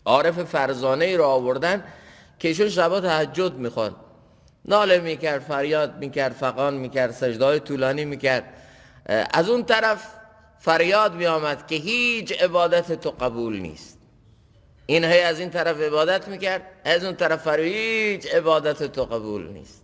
عارف فرزانه ای رو آوردن که ایشون شبا تهجد میخوان، ناله میکرد، فریاد میکرد، فغان میکرد، سجده‌های طولانی میکرد. از اون طرف فریاد میآمد که هیچ عبادت تو قبول نیست. این هی از این طرف عبادت میکرد، از اون طرف هیچ عبادت تو قبول نیست.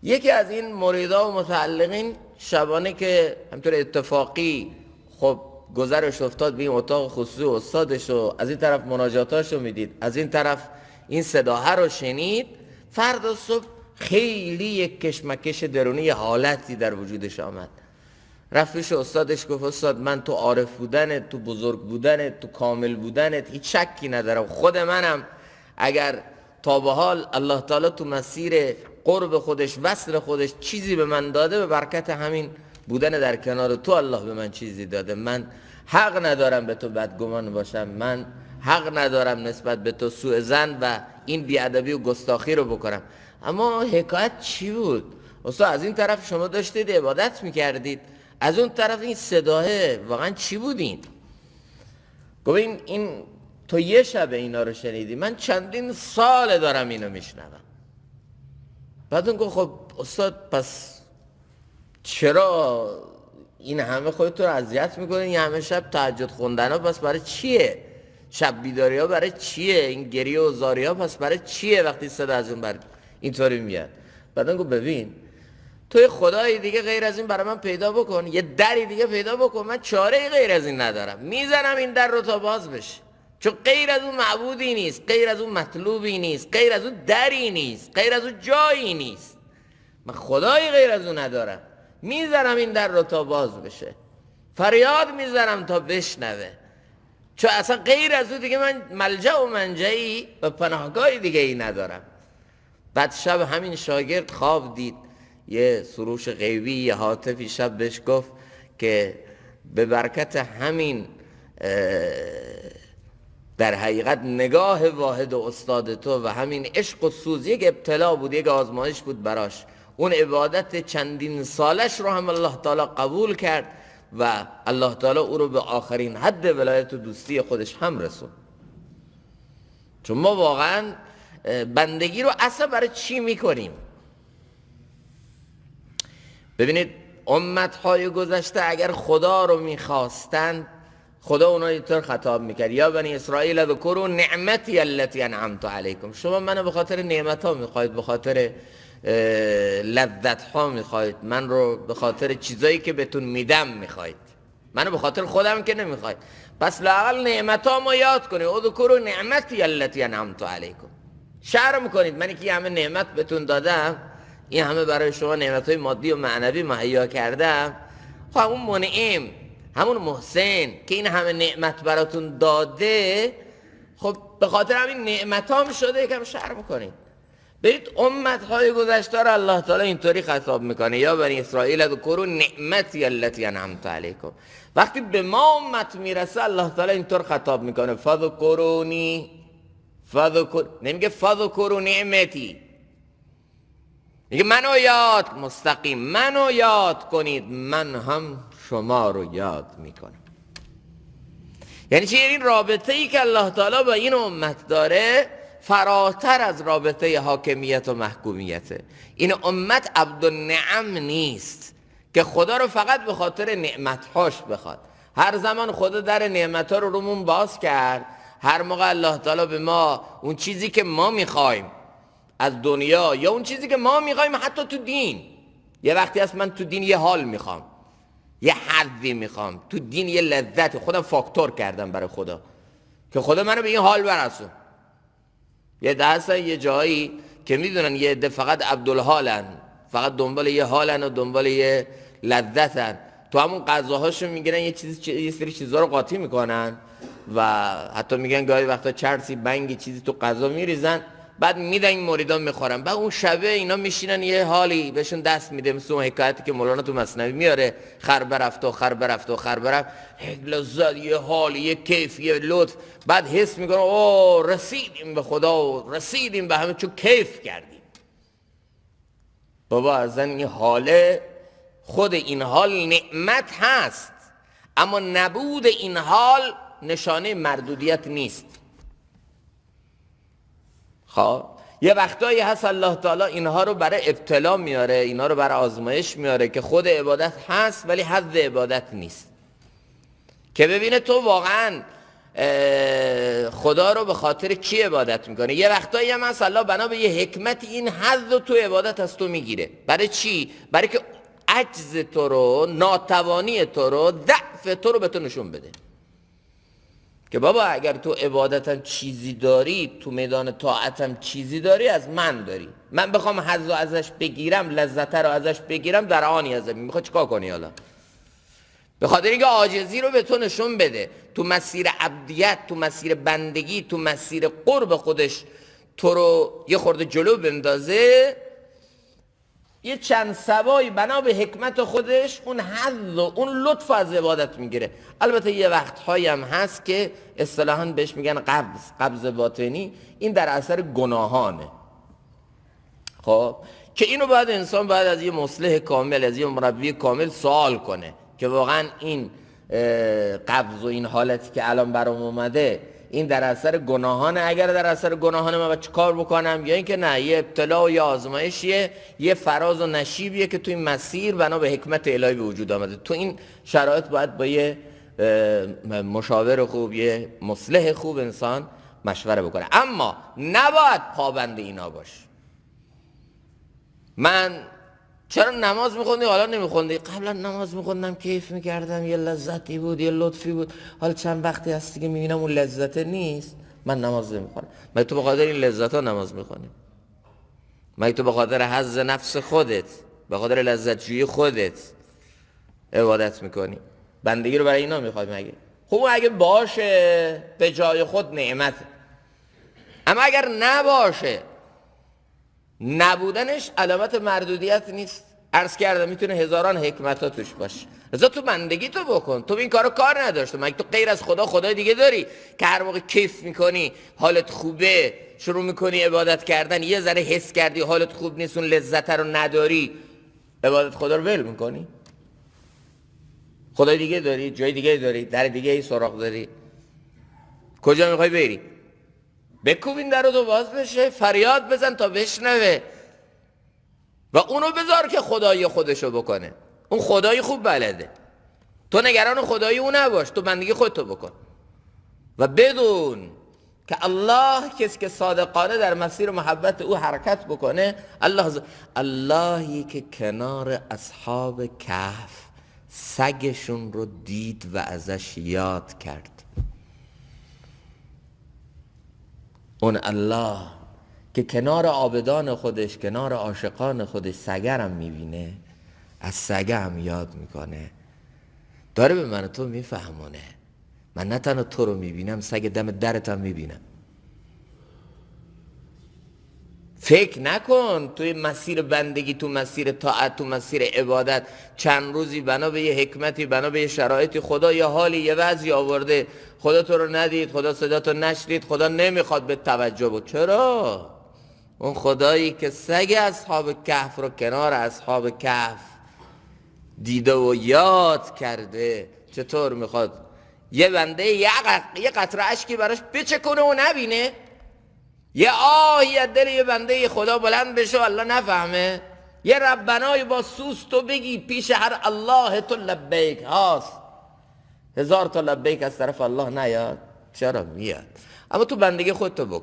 یکی از این مریدا و متعلقین شبانه که همطور اتفاقی خب گذرش افتاد به این اتاق خصوصی استادش و از این طرف مناجاتاشو میدید، از این طرف این صداها رو شنید، فردا صبح خیلی یک کشمکش درونی، یه حالتی در وجودش آمد. رفت پیش استادش گفت استاد من تو عارف بودنت، تو بزرگ بودنت، تو کامل بودنت هیچ شکی ندارم. خود منم اگر تا به حال الله تعالی تو مسیر قرب خودش، وصل خودش چیزی به من داده، به برکت همین بودن در کنار تو الله به من چیزی داده. من حق ندارم به تو بدگمان باشم، من حق ندارم نسبت به تو سوء ظن و این بیادبی و گستاخی رو بکنم. اما حکایت چی بود؟ استاد از این طرف شما داشتید عبادت میکردید، از اون طرف این صداه واقعا چی بودین؟ گفت این تو یه شب اینا رو شنیدی، من چندین سال دارم اینو میشنوم. بعد اون گفت خب استاد پس چرا این همه خودتون رو اذیت میکنین؟ این همه شب تهجد خوندن ها پس برای چیه؟ شب بیداری ها برای چیه؟ این گریه و زاری ها پس برای چیه وقتی صدا از اون بر اینطوری میاد؟ بعد اون گفت ببین تو یه خدای دیگه غیر از این برای من پیدا بکن، یه دری دیگه پیدا بکن، من چاره غیر از این ندارم، میزنم این در رو تا باز بشه. چون غیر از اون معبودی نیست، غیر از اون مطلوبی نیست، غیر از اون دری نیست، غیر از اون جایی نیست، من خدای غیر از اون ندارم. میزنم این در رو تا باز بشه، فریاد میزنم تا بشنوه، چون اصلا غیر از اون دیگه من ملجأ و منجعی و پناهگاهی دیگه ای ندارم. بعد شب همین شاگرد خواب دید، یه سروش غیبی، یه هاتفی شب بهش گفت که به برکت همین در حقیقت نگاه واحد و استاد تو و همین عشق و سوز، یک ابتلا بود، یک آزمایش بود براش، اون عبادت چندین سالش رو هم الله تعالی قبول کرد و الله تعالی او رو به آخرین حد ولایت و دوستی خودش هم رسون. چون ما واقعا بندگی رو اصلا برای چی میکنیم؟ ببینید امتهای گذشته اگر خدا رو میخواستند، خدا اونا اینطور خطاب میکرد یا بنی اسرائیل ذکروا نعمتی التي انعمت علیکم، شما منو به خاطر نعمت ها میخواید، به خاطر لذت ها میخواید، من رو به خاطر چیزایی که بهتون میدم میخواید، منو به خاطر خودم که نمیخواید. پس لااقل نعمت ها ما یاد کنید، اذکروا نعمتی التي انعمت علیکم، شرم کنید منی که همه نعمت بهتون دادم، این همه برای شما نعمت‌های مادی و معنوی مهیا کردم، خب همون منعم، همون محسن که این همه نعمت براتون داده، خب به خاطر همین نعمتام شده یکم شرم کنید. برید امت‌های گذشته رو الله تعالی اینطوری خطاب میکنه یا بنی اسرائیل اذکروا نعمتی التي انعمت علیکم. وقتی به ما امت میرسه الله تعالی اینطور خطاب میکنه فذکرونی، نمیگه فذکروا نعمتی، میگه منو یاد، مستقیم منو یاد کنید من هم شما رو یاد میکنم. یعنی چی؟ این رابطه ای که الله تعالی با این امت داره فراتر از رابطه حاکمیت و محکومیته. این امت عبدالنعم نیست که خدا رو فقط به خاطر نعمتهاش بخواد. هر زمان خدا در نعمتها رو رومون باز کرد، هر موقع الله تعالی به ما اون چیزی که ما میخوایم از دنیا یا اون چیزی که ما میخوایم حتی تو دین، یه وقتی هست من تو دین یه حال میخوام، یه حظی میخوام، تو دین یه لذت، خودم فاکتور کردم برای خدا که خدا منو به این حال برسون. یه دسته یه جایی که میدونن یه عده فقط عبدالحالن، فقط دنبال یه حالن و دنبال یه لذتن، تو همون غذاهاشو میگیرن یه سری چیزا رو قاطی میکنن و حتی میگن گاهی وقتا چرسی بنگی چیزی تو غذا میریزن، بعد میدن این مریدان میخورن، بعد اون شبه اینا میشینن یه حالی بهشون دست میده، مثل اون حکایتی که مولانا تو مثنوی میاره، خر برفت و خر برفت و خر برفت، لذت، یه حالی، یه کیف، یه لطف، بعد حس میکنن اوه رسیدیم به خدا و رسیدیم به همه چون کیف کردیم. بابا ازن این حاله، خود این حال نعمت هست، اما نبود این حال نشانه مردودیت نیست. خب یه وقتایی هست الله تعالی اینها رو برای ابتلا میاره، اینها رو برای آزمایش میاره که خود عبادت هست ولی حد عبادت نیست، که ببینه تو واقعا خدا رو به خاطر کی عبادت میکنه. یه وقتایی هم هست الله بنا به یه حکمت این حد رو تو عبادت از تو میگیره. برای چی؟ برای که عجز تو رو، ناتوانی تو رو، ضعف تو رو به تو نشون بده که بابا اگر تو عبادتم چیزی داری، تو میدان طاعتم چیزی داری، از من داری. من بخوام حظ رو ازش بگیرم، لذت رو ازش بگیرم، در آنی ازم میخواد چیکار کنی حالا؟ به خاطر اینکه عاجزی رو به تو نشون بده، تو مسیر عبدیت، تو مسیر بندگی، تو مسیر قرب خودش تو رو یه خورده جلو بندازه، یه چند سبایی بنا به حکمت خودش اون حظ و اون لطف از عبادت میگیره. البته یه وقتهایی هم هست که اصطلاحاً بهش میگن قبض باطنی، این در اثر گناهانه. خب که اینو باید انسان باید از یه مصلح کامل، از یه مربی کامل سوال کنه که واقعا این قبض و این حالتی که الان برام اومده این در اثر گناهانه؟ اگر در اثر گناهانه من باید چه کار بکنم؟ یا اینکه نه، یه ابتلا و یه آزمایشیه، یه فراز و نشیبیه که تو این مسیر بنا به حکمت الهی به وجود آمده. تو این شرایط باید با یه مشاور خوب، یه مصلح خوب انسان مشوره بکنه، اما نباید پابند اینا باش. من چرا نماز میخوندی حالا نمیخوندی؟ قبلا نماز میخوندم، کیف میکردم، یه لذتی بود، یه لطفی بود، حالا چند وقتی هستی که میبینم اون لذت نیست، من نماز نمیخونم. مگه تو به خاطر این لذت ها نماز میخونی؟ مگه تو به خاطر حظ نفس خودت، به خاطر لذت جویی خودت عبادت میکنی؟ بندگی رو برای اینا میخوای مگه؟ خب اگه باشه به جای خود نعمته، اما اگر نباشه، نبودنش علامت مردودیت نیست. عرض کردم میتونه هزاران حکمت ها توش باشه. رضا تو بندگی تو بکن، تو این کارو کار نداشته. مگه تو غیر از خدا خدای دیگه داری که هر موقع کیف میکنی، حالت خوبه، شروع میکنی عبادت کردن، یه ذره حس کردی حالت خوب نیست، اون لذت رو نداری، عبادت خدا رو ول میکنی؟ خدای دیگه داری، جای دیگه داری، در دیگه ای سراغ داری، کجا میخوای بری؟ بکوب این در رو تو باز بشه، فریاد بزن تا بشنوه و اونو بذار که خدایی خودشو بکنه. اون خدایی خوب بلده، تو نگران خدایی اون نباش، تو بندگی خودتو بکن و بدون که الله کسی که صادقانه در مسیر محبت او حرکت بکنه، اللهی که کنار اصحاب کهف سگشون رو دید و ازش یاد کرد، اون الله که کنار عابدان خودش، کنار عاشقان خودش سگرم میبینه، از سگه هم یاد میکنه، داره به من تو میفهمونه. من نه تنها تو رو میبینم، سگ دم درت هم میبینم. فکر نکن توی مسیر بندگی، تو مسیر طاعت، تو مسیر عبادت چند روزی بنا به یه حکمتی، بنا به یه شرایطی خدا یه حالی، یه وضعی آورده، خدا تو رو ندید، خدا صدا تو نشنید، خدا نمیخواد به توجه بود. چرا؟ اون خدایی که سگ اصحاب کهف رو کنار اصحاب کهف دیده و یاد کرده، چطور میخواد یه بنده یه قطره اشکی براش بچکونه و نبینه؟ یه آهی از دل یه بنده خدا بلند بشه و الله نفهمه؟ یه ربنای با سوز تو بگی پیش هر الله تو لبیک هاست، 1000 تا لبیک از طرف الله نیاد؟ چرا میاد؟ اما تو بندگی خودتو بکن.